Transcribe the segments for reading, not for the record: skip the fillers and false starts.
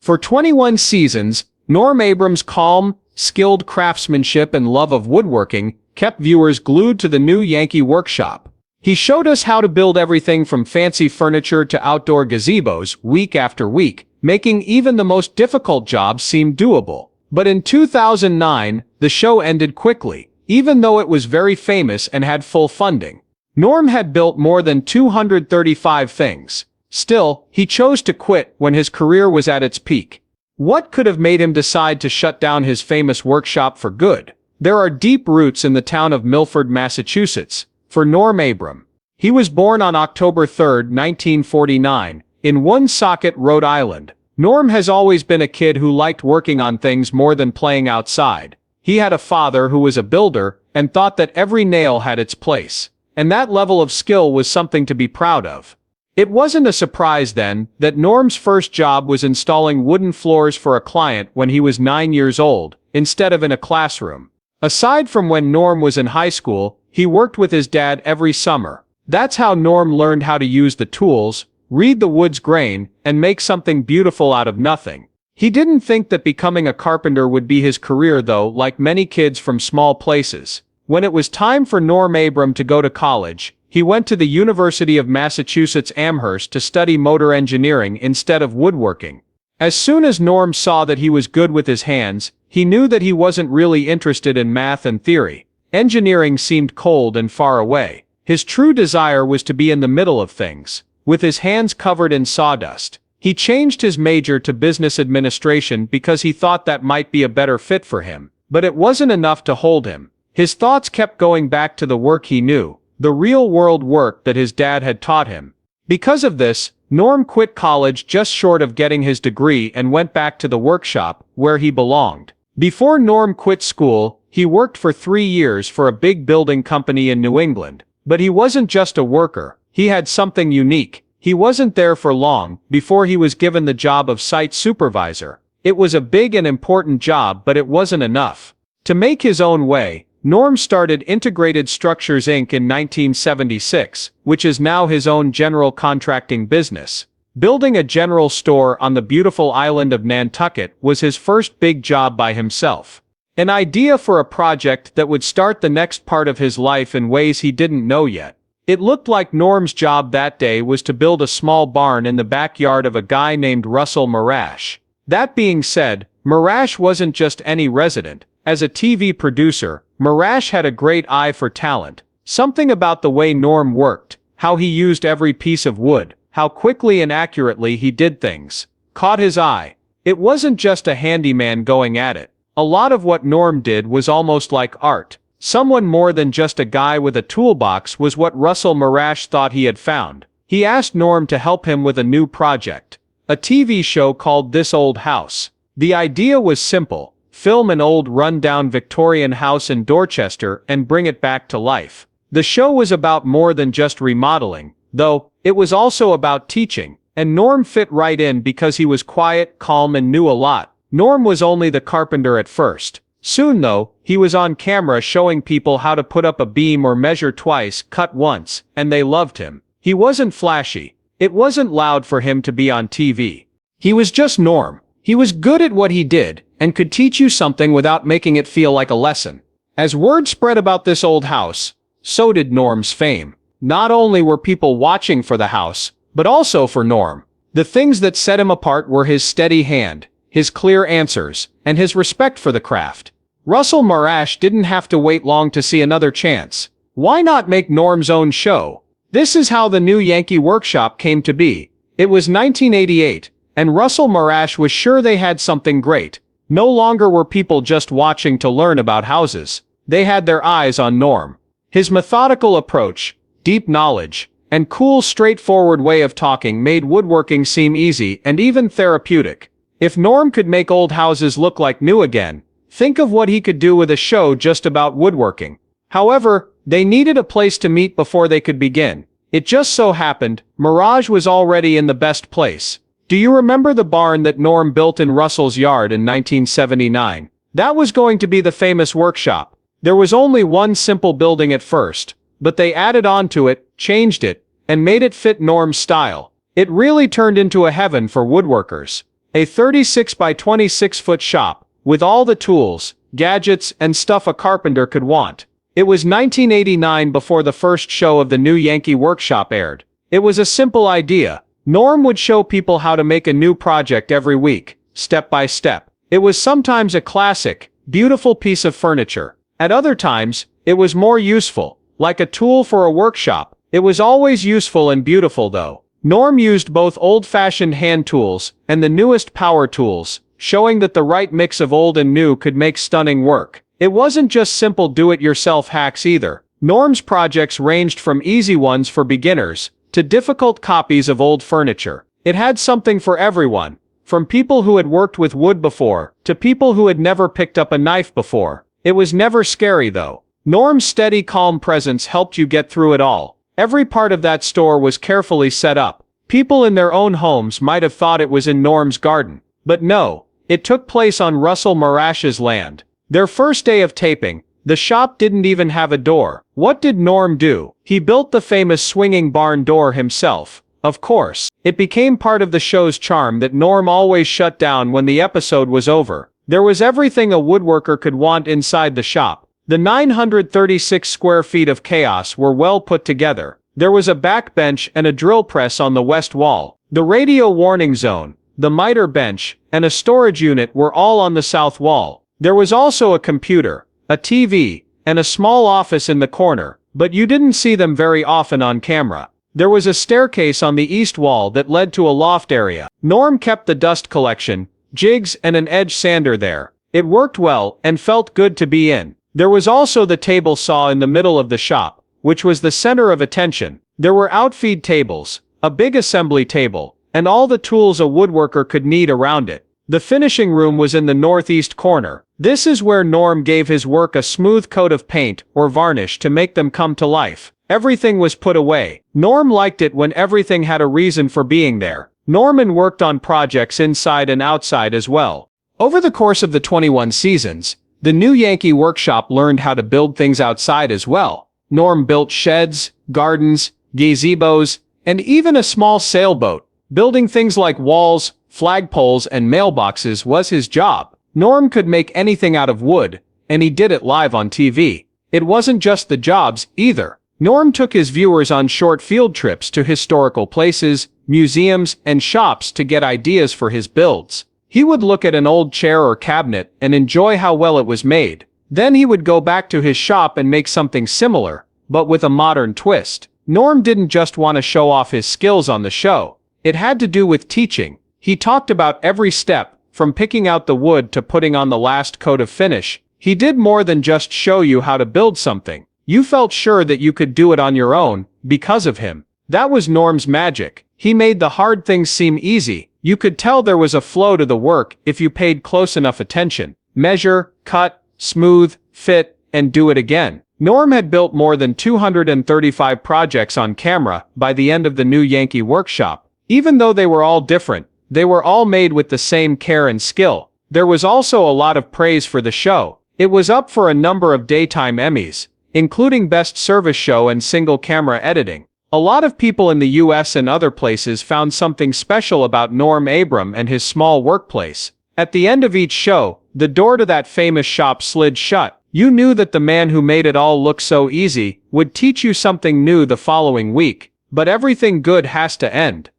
For 21 seasons, Norm Abram's calm, skilled craftsmanship and love of woodworking kept viewers glued to the new Yankee Workshop. He showed us how to build everything from fancy furniture to outdoor gazebos week after week, making even the most difficult jobs seem doable. But in 2009, the show ended quickly, even though it was very famous and had full funding. Norm had built more than 235 things. Still, he chose to quit when his career was at its peak. What could have made him decide to shut down his famous workshop for good? There are deep roots in the town of Milford, Massachusetts, for Norm Abram. He was born on October 3, 1949, in Woonsocket, Rhode Island. Norm has always been a kid who liked working on things more than playing outside. He had a father who was a builder and thought that every nail had its place. And that level of skill was something to be proud of. It wasn't a surprise then that Norm's first job was installing wooden floors for a client when he was 9 years old, instead of in a classroom. Aside from when Norm was in high school, he worked with his dad every summer. That's how Norm learned how to use the tools, read the wood's grain, and make something beautiful out of nothing. He didn't think that becoming a carpenter would be his career though, like many kids from small places. When it was time for Norm Abram to go to college, he went to the University of Massachusetts Amherst to study motor engineering instead of woodworking. As soon as Norm saw that he was good with his hands, he knew that he wasn't really interested in math and theory. Engineering seemed cold and far away. His true desire was to be in the middle of things, with his hands covered in sawdust. He changed his major to business administration because he thought that might be a better fit for him. But it wasn't enough to hold him. His thoughts kept going back to the work he knew, the real-world work that his dad had taught him. Because of this, Norm quit college just short of getting his degree and went back to the workshop, where he belonged. Before Norm quit school, he worked for 3 years for a big building company in New England. But he wasn't just a worker, he had something unique. He wasn't there for long before he was given the job of site supervisor. It was a big and important job, but it wasn't enough. To make his own way, Norm started Integrated Structures Inc. in 1976, which is now his own general contracting business. Building a general store on the beautiful island of Nantucket was his first big job by himself. An idea for a project that would start the next part of his life in ways he didn't know yet. It looked like Norm's job that day was to build a small barn in the backyard of a guy named Russell Marash. That being said, Marash wasn't just any resident. As a TV producer, Marash had a great eye for talent. Something about the way Norm worked, how he used every piece of wood, how quickly and accurately he did things, caught his eye. It wasn't just a handyman going at it. A lot of what Norm did was almost like art. Someone more than just a guy with a toolbox was what Russell Marash thought he had found. He asked Norm to help him with a new project. A TV show called This Old House. The idea was simple. Film an old run-down Victorian house in Dorchester and bring it back to life. The show was about more than just remodeling, though. It was also about teaching, and Norm fit right in because he was quiet, calm and knew a lot. Norm was only the carpenter at first. Soon though, he was on camera showing people how to put up a beam or measure twice, cut once, and they loved him. He wasn't flashy. It wasn't loud for him to be on TV. He was just Norm. He was good at what he did, and could teach you something without making it feel like a lesson. As word spread about This Old House, so did Norm's fame. Not only were people watching for the house, but also for Norm. The things that set him apart were his steady hand, his clear answers, and his respect for the craft. Russell Marash didn't have to wait long to see another chance. Why not make Norm's own show? This is how the new Yankee Workshop came to be. It was 1988, and Russell Marash was sure they had something great. No longer were people just watching to learn about houses. They had their eyes on Norm. His methodical approach, deep knowledge, and cool, straightforward way of talking made woodworking seem easy and even therapeutic. If Norm could make old houses look like new again, think of what he could do with a show just about woodworking. However, they needed a place to meet before they could begin. It just so happened, Mirage was already in the best place. Do you remember the barn that Norm built in Russell's yard in 1979? That was going to be the famous workshop. There was only one simple building at first, but they added on to it, changed it, and made it fit Norm's style. It really turned into a heaven for woodworkers. A 36 by 26-foot shop, with all the tools, gadgets, and stuff a carpenter could want. It was 1989 before the first show of the new Yankee Workshop aired. It was a simple idea. Norm would show people how to make a new project every week, step by step. It was sometimes a classic, beautiful piece of furniture. At other times, it was more useful, like a tool for a workshop. It was always useful and beautiful though. Norm used both old-fashioned hand tools and the newest power tools, showing that the right mix of old and new could make stunning work. It wasn't just simple do-it-yourself hacks either. Norm's projects ranged from easy ones for beginners to difficult copies of old furniture. It had something for everyone, from people who had worked with wood before to people who had never picked up a knife before. It was never scary though. Norm's steady, calm presence helped you get through it all. Every part of that store was carefully set up. People in their own homes might have thought it was in Norm's garden. But no, it took place on Russell Marash's land. Their first day of taping, the shop didn't even have a door. What did Norm do? He built the famous swinging barn door himself. Of course, it became part of the show's charm that Norm always shut down when the episode was over. There was everything a woodworker could want inside the shop. The 936 square feet of chaos were well put together. There was a back bench and a drill press on the west wall. The radio warning zone, the miter bench, and a storage unit were all on the south wall. There was also a computer, a TV, and a small office in the corner, but you didn't see them very often on camera. There was a staircase on the east wall that led to a loft area. Norm kept the dust collection, jigs, and an edge sander there. It worked well and felt good to be in. There was also the table saw in the middle of the shop, which was the center of attention. There were outfeed tables, a big assembly table, and all the tools a woodworker could need around it. The finishing room was in the northeast corner. This is where Norm gave his work a smooth coat of paint or varnish to make them come to life. Everything was put away. Norm liked it when everything had a reason for being there. Norman worked on projects inside and outside as well. Over the course of the 21 seasons, the new Yankee Workshop learned how to build things outside as well. Norm built sheds, gardens, gazebos, and even a small sailboat. Building things like walls, flagpoles, and mailboxes was his job. Norm could make anything out of wood, and he did it live on TV. It wasn't just the jobs, either. Norm took his viewers on short field trips to historical places, museums, and shops to get ideas for his builds. He would look at an old chair or cabinet and enjoy how well it was made. Then he would go back to his shop and make something similar, but with a modern twist. Norm didn't just want to show off his skills on the show. It had to do with teaching. He talked about every step, from picking out the wood to putting on the last coat of finish. He did more than just show you how to build something. You felt sure that you could do it on your own, because of him. That was Norm's magic. He made the hard things seem easy. You could tell there was a flow to the work if you paid close enough attention. Measure, cut, smooth, fit, and do it again. Norm had built more than 235 projects on camera by the end of the new Yankee Workshop. Even though they were all different, they were all made with the same care and skill. There was also a lot of praise for the show. It was up for a number of daytime Emmys, including Best Service Show and Single Camera Editing. A lot of people in the US and other places found something special about Norm Abram and his small workplace. At the end of each show, the door to that famous shop slid shut. You knew that the man who made it all look so easy would teach you something new the following week. But everything good has to end.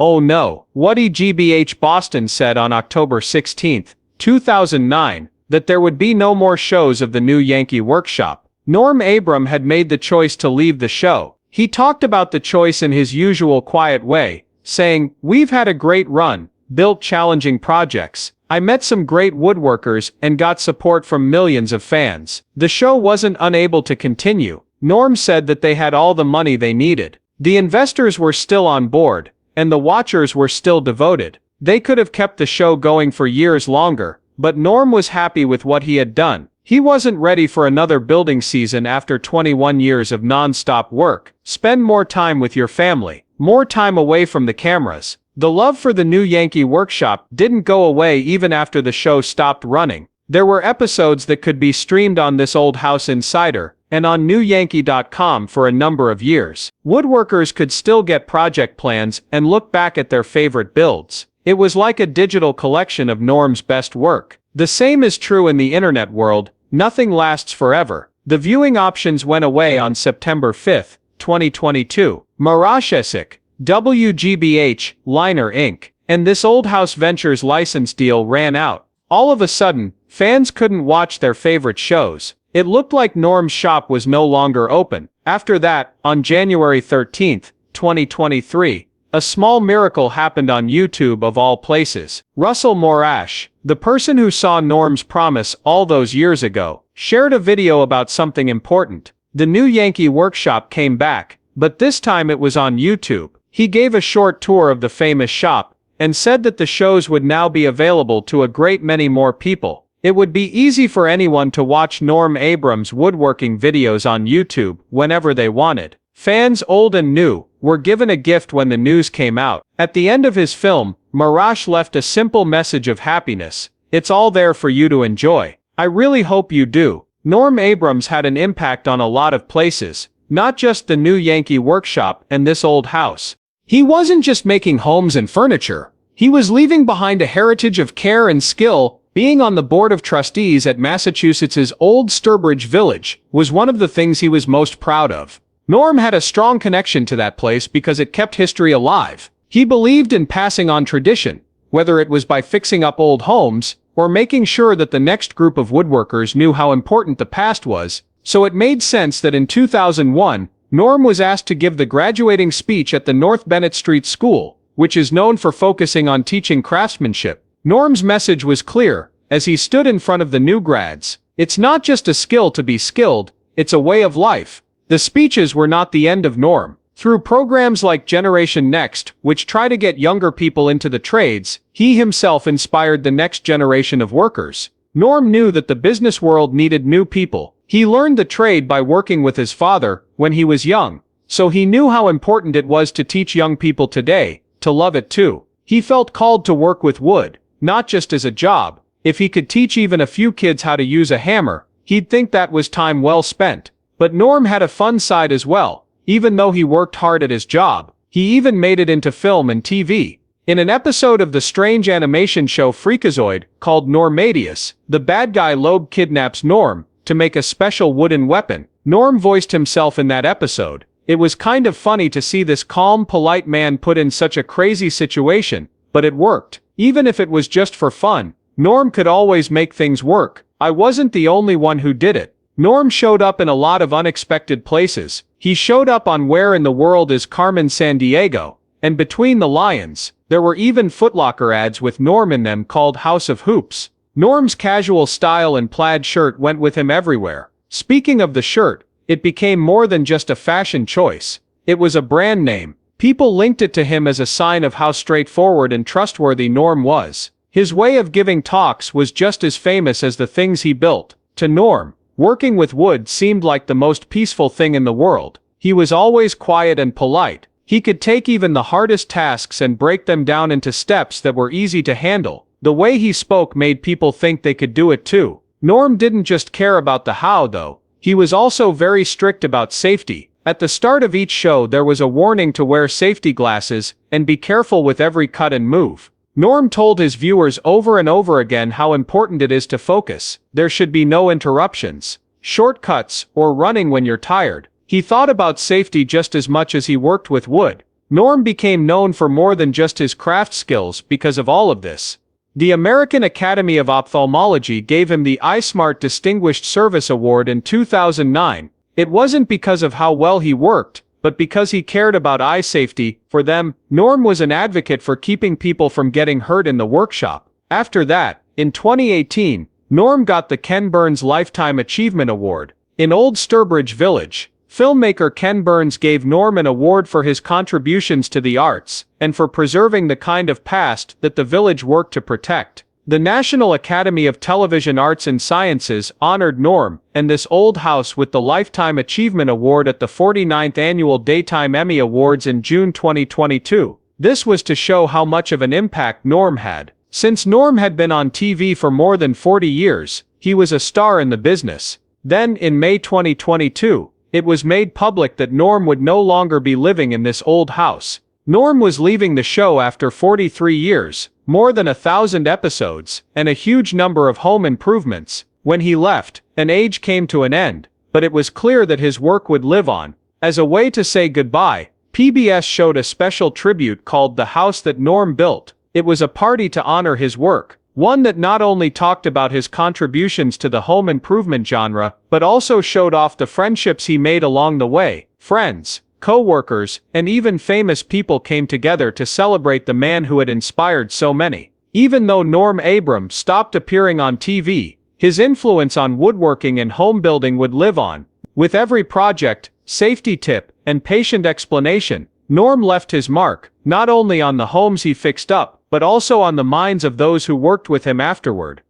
Oh no, Woody GBH Boston said on October 16, 2009, that there would be no more shows of the new Yankee Workshop. Norm Abram had made the choice to leave the show. He talked about the choice in his usual quiet way, saying, "We've had a great run, built challenging projects. I met some great woodworkers and got support from millions of fans. The show wasn't unable to continue." Norm said that they had all the money they needed. The investors were still on board, and the watchers were still devoted. They could have kept the show going for years longer, but Norm was happy with what he had done. He wasn't ready for another building season after 21 years of non-stop work. Spend more time with your family, more time away from the cameras. The love for the new Yankee Workshop didn't go away even after the show stopped running. There were episodes that could be streamed on This Old House Insider and on newyankee.com for a number of years. Woodworkers could still get project plans and look back at their favorite builds. It was like a digital collection of Norm's best work. The same is true in the internet world. Nothing lasts forever. The viewing options went away on September 5, 2022. Marashesik, WGBH, Liner Inc. And this Old House Ventures license deal ran out. All of a sudden, fans couldn't watch their favorite shows. It looked like Norm's shop was no longer open. After that, on January 13, 2023, a small miracle happened on YouTube of all places. Russell Morash, the person who saw Norm's promise all those years ago, shared a video about something important. The new Yankee Workshop came back, but this time it was on YouTube. He gave a short tour of the famous shop, and said that the shows would now be available to a great many more people. It would be easy for anyone to watch Norm Abram's woodworking videos on YouTube whenever they wanted. Fans old and new were given a gift when the news came out. At the end of his film, Marash left a simple message of happiness. It's all there for you to enjoy. I really hope you do. Norm Abrams had an impact on a lot of places, not just the new Yankee Workshop and this old house. He wasn't just making homes and furniture. He was leaving behind a heritage of care and skill. Being on the board of trustees at Massachusetts's Old Sturbridge Village was one of the things he was most proud of. Norm had a strong connection to that place because it kept history alive. He believed in passing on tradition, whether it was by fixing up old homes or making sure that the next group of woodworkers knew how important the past was. So it made sense that in 2001, Norm was asked to give the graduating speech at the North Bennett Street School, which is known for focusing on teaching craftsmanship. Norm's message was clear, as he stood in front of the new grads. It's not just a skill to be skilled, it's a way of life. The speeches were not the end of Norm. Through programs like Generation Next, which try to get younger people into the trades, he himself inspired the next generation of workers. Norm knew that the business world needed new people. He learned the trade by working with his father when he was young, so he knew how important it was to teach young people today to love it too. He felt called to work with wood, not just as a job. If he could teach even a few kids how to use a hammer, he'd think that was time well spent. But Norm had a fun side as well. Even though he worked hard at his job, he even made it into film and TV. In an episode of the strange animation show Freakazoid, called Normadius, the bad guy Loeb kidnaps Norm to make a special wooden weapon. Norm voiced himself in that episode. It was kind of funny to see this calm, polite man put in such a crazy situation, but it worked. Even if it was just for fun, Norm could always make things work. I wasn't the only one who did it. Norm showed up in a lot of unexpected places. He showed up on Where in the World is Carmen Sandiego, and Between the Lions. There were even Foot Locker ads with Norm in them called House of Hoops. Norm's casual style and plaid shirt went with him everywhere. Speaking of the shirt, it became more than just a fashion choice. It was a brand name. People linked it to him as a sign of how straightforward and trustworthy Norm was. His way of giving talks was just as famous as the things he built. To Norm, working with wood seemed like the most peaceful thing in the world. He was always quiet and polite. He could take even the hardest tasks and break them down into steps that were easy to handle. The way he spoke made people think they could do it too. Norm didn't just care about the how though. He was also very strict about safety. At the start of each show there was a warning to wear safety glasses and be careful with every cut and move. Norm told his viewers over and over again how important it is to focus. There should be no interruptions, shortcuts, or running when you're tired. He thought about safety just as much as he worked with wood. Norm became known for more than just his craft skills because of all of this. The American Academy of Ophthalmology gave him the EyeSmart Distinguished Service Award in 2009. It wasn't because of how well he worked, but because he cared about eye safety for them. Norm was an advocate for keeping people from getting hurt in the workshop. After that, in 2018, Norm got the Ken Burns Lifetime Achievement Award. In Old Sturbridge Village, filmmaker Ken Burns gave Norm an award for his contributions to the arts and for preserving the kind of past that the village worked to protect. The National Academy of Television Arts and Sciences honored Norm and this old house with the Lifetime Achievement Award at the 49th Annual Daytime Emmy Awards in June 2022. This was to show how much of an impact Norm had. Since Norm had been on TV for more than 40 years, he was a star in the business. Then, in May 2022, it was made public that Norm would no longer be living in this old house. Norm was leaving the show after 43 years, more than 1,000 episodes, and a huge number of home improvements. When he left, an age came to an end, but it was clear that his work would live on. As a way to say goodbye, PBS showed a special tribute called The House That Norm Built. It was a party to honor his work, one that not only talked about his contributions to the home improvement genre, but also showed off the friendships he made along the way. Friends, co-workers, and even famous people came together to celebrate the man who had inspired so many. Even though Norm Abram stopped appearing on TV, his influence on woodworking and home building would live on. With every project, safety tip, and patient explanation, Norm left his mark, not only on the homes he fixed up, but also on the minds of those who worked with him afterward.